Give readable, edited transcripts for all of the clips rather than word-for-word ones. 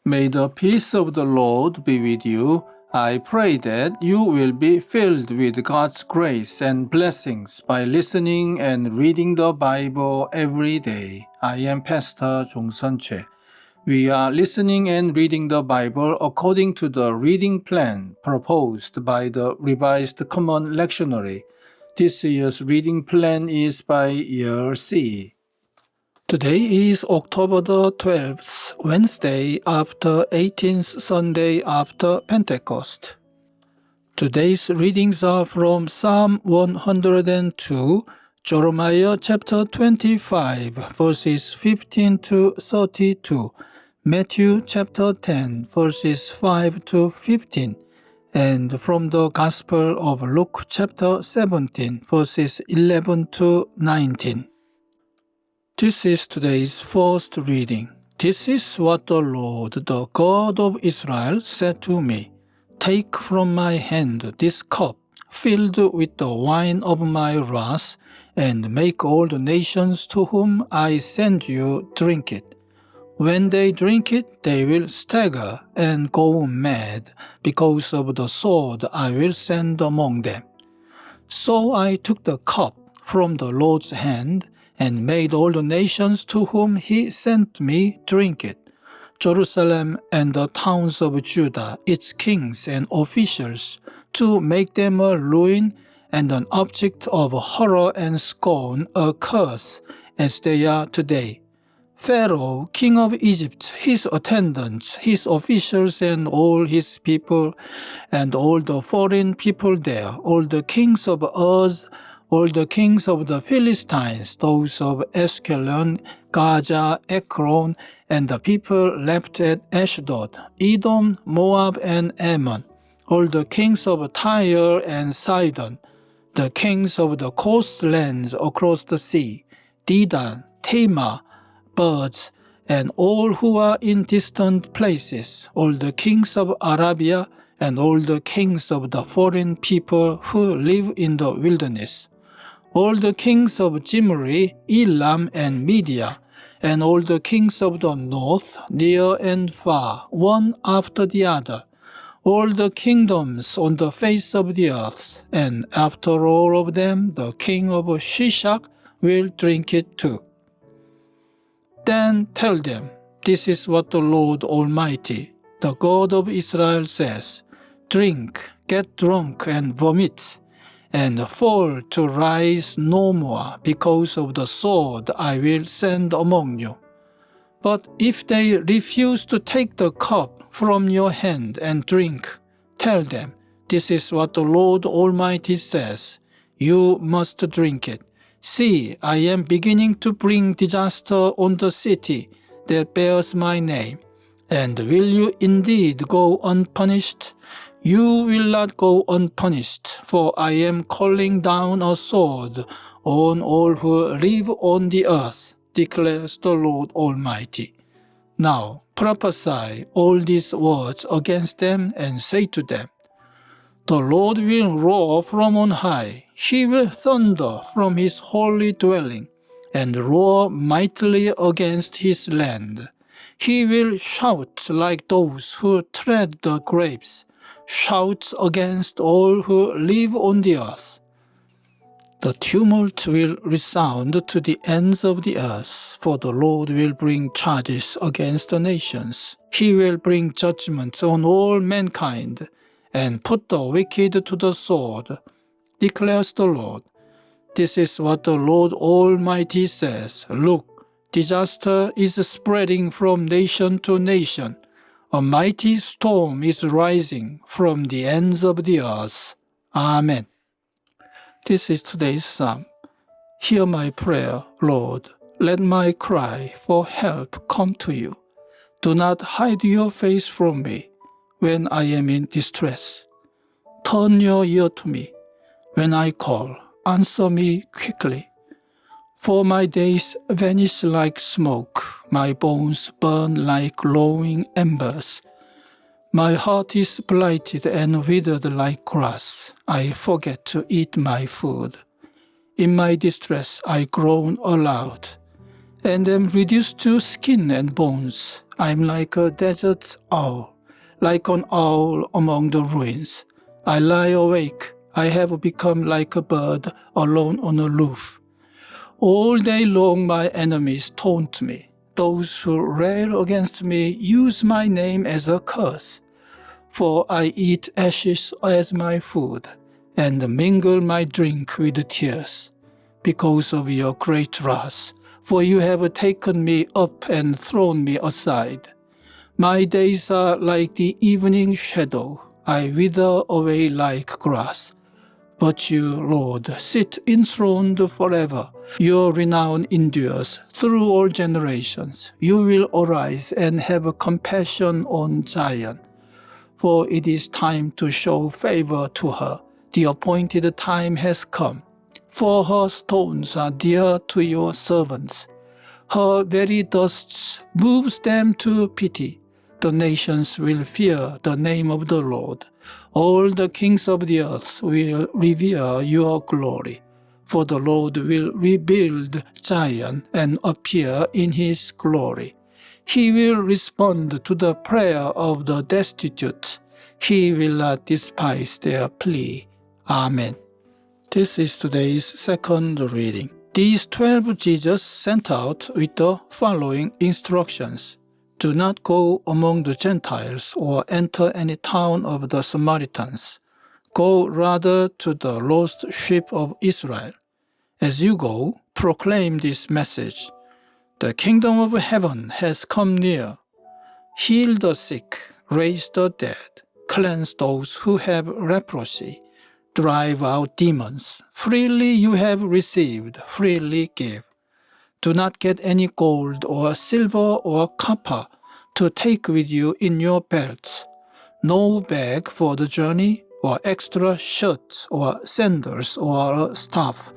May the peace of the Lord be with you. I pray that you will be filled with God's grace and blessings by listening and reading the Bible every day. I am Pastor 종선채. We are listening and reading the Bible according to the reading plan proposed by the Revised Common Lectionary. This year's reading plan is by Year C. Today is October the 12th, Wednesday after 18th Sunday after Pentecost. Today's readings are from Psalm 102, Jeremiah chapter 25, verses 15 to 32, Matthew chapter 10, verses 5 to 15, and from the Gospel of Luke chapter 17, verses 11 to 19. This is today's first reading. This is what the Lord, the God of Israel, said to me. Take from my hand this cup filled with the wine of my wrath, and make all the nations to whom I send you drink it. When they drink it, they will stagger and go mad because of the sword I will send among them. So I took the cup from the Lord's hand, and made all the nations to whom he sent me drink it, Jerusalem and the towns of Judah, its kings and officials, to make them a ruin and an object of horror and scorn, a curse, as they are today. Pharaoh, king of Egypt, his attendants, his officials, and all his people, and all the foreign people there, all the kings of Uz, all the kings of the Philistines, those of Ashkelon, Gaza, Ekron, and the people left at Ashdod, Edom, Moab, and Ammon, all the kings of Tyre and Sidon, the kings of the coastlands across the sea, Dedan, Tamar, birds, and all who are in distant places, all the kings of Arabia, and all the kings of the foreign people who live in the wilderness, all the kings of Jimri, Elam, and Media, and all the kings of the north, near and far, one after the other, all the kingdoms on the face of the earth, and after all of them the king of Shishak will drink it too. Then tell them, this is what the Lord Almighty, the God of Israel says, drink, get drunk, and vomit, and fall to rise no more because of the sword I will send among you. But if they refuse to take the cup from your hand and drink, tell them, this is what the Lord Almighty says, you must drink it. See, I am beginning to bring disaster on the city that bears my name. And will you indeed go unpunished? You will not go unpunished, for I am calling down a sword on all who live on the earth, declares the Lord Almighty. Now prophesy all these words against them, and say to them, the Lord will roar from on high, he will thunder from his holy dwelling, and roar mightily against his land. He will shout like those who tread the grapes, shouts against all who live on the earth. The tumult will resound to the ends of the earth, for the Lord will bring charges against the nations. He will bring judgment on all mankind, and put the wicked to the sword, declares the Lord. This is what the Lord Almighty says. Look, disaster is spreading from nation to nation. A mighty storm is rising from the ends of the earth. Amen. This is today's psalm. Hear my prayer, Lord. Let my cry for help come to you. Do not hide your face from me when I am in distress. Turn your ear to me. When I call, answer me quickly. For my days vanish like smoke, my bones burn like glowing embers. My heart is blighted and withered like grass. I forget to eat my food. In my distress I groan aloud, and am reduced to skin and bones. I'm like a desert owl, like an owl among the ruins. I lie awake. I have become like a bird alone on a roof. All day long my enemies taunt me. Those who rail against me use my name as a curse. For I eat ashes as my food, and mingle my drink with tears, because of your great wrath. For you have taken me up and thrown me aside. My days are like the evening shadow. I wither away like grass. But you, Lord, sit enthroned forever. Your renown endures through all generations. You will arise and have compassion on Zion. For it is time to show favor to her. The appointed time has come. For her stones are dear to your servants. Her very dust moves them to pity. The nations will fear the name of the Lord. All the kings of the earth will revere your glory. For the Lord will rebuild Zion and appear in his glory. He will respond to the prayer of the destitute. He will not despise their plea. Amen. This is today's second reading. These 12 Jesus sent out with the following instructions. Do not go among the Gentiles or enter any town of the Samaritans. Go rather to the lost sheep of Israel. As you go, proclaim this message. The kingdom of heaven has come near. Heal the sick, raise the dead, cleanse those who have leprosy, drive out demons. Freely you have received, freely give. Do not get any gold or silver or copper to take with you in your belts. No bag for the journey, or extra shirt or sandals or a staff,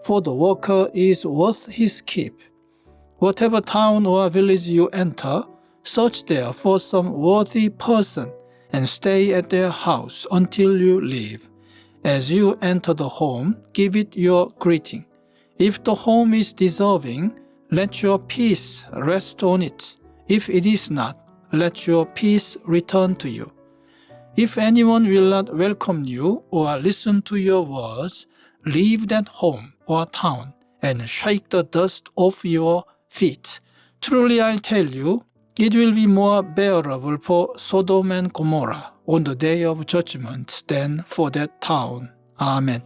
for the worker is worth his keep. Whatever town or village you enter, search there for some worthy person and stay at their house until you leave. As you enter the home, give it your greeting. If the home is deserving, let your peace rest on it. If it is not, let your peace return to you. If anyone will not welcome you or listen to your words, leave that home or town and shake the dust off your feet. Truly I tell you, it will be more bearable for Sodom and Gomorrah on the day of judgment than for that town. Amen.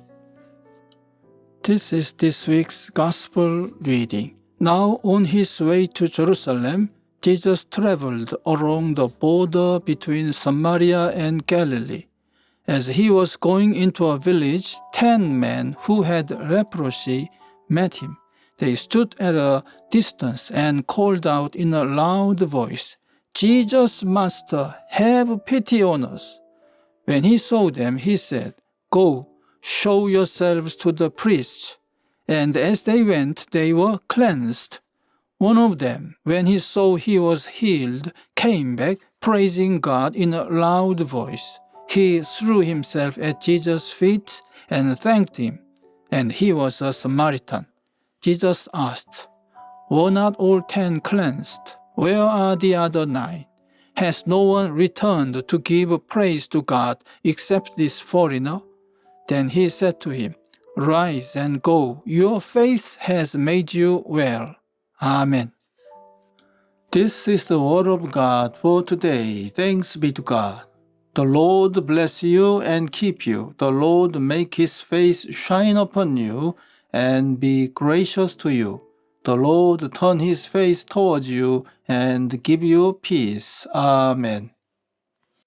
This is this week's Gospel reading. Now on his way to Jerusalem, Jesus traveled along the border between Samaria and Galilee. As he was going into a village, 10 men who had leprosy met him. They stood at a distance and called out in a loud voice, "Jesus, Master, have pity on us." When he saw them, he said, "Go, show yourselves to the priests." And as they went, they were cleansed. One of them, when he saw he was healed, came back, praising God in a loud voice. He threw himself at Jesus' feet and thanked him, and he was a Samaritan. Jesus asked, "Were not all 10 cleansed? Where are the other 9? Has no one returned to give praise to God except this foreigner?" Then he said to him, "Rise and go. Your faith has made you well." Amen. This is the word of God for today. Thanks be to God. The Lord bless you and keep you. The Lord make his face shine upon you and be gracious to you. The Lord turn his face towards you and give you peace. Amen.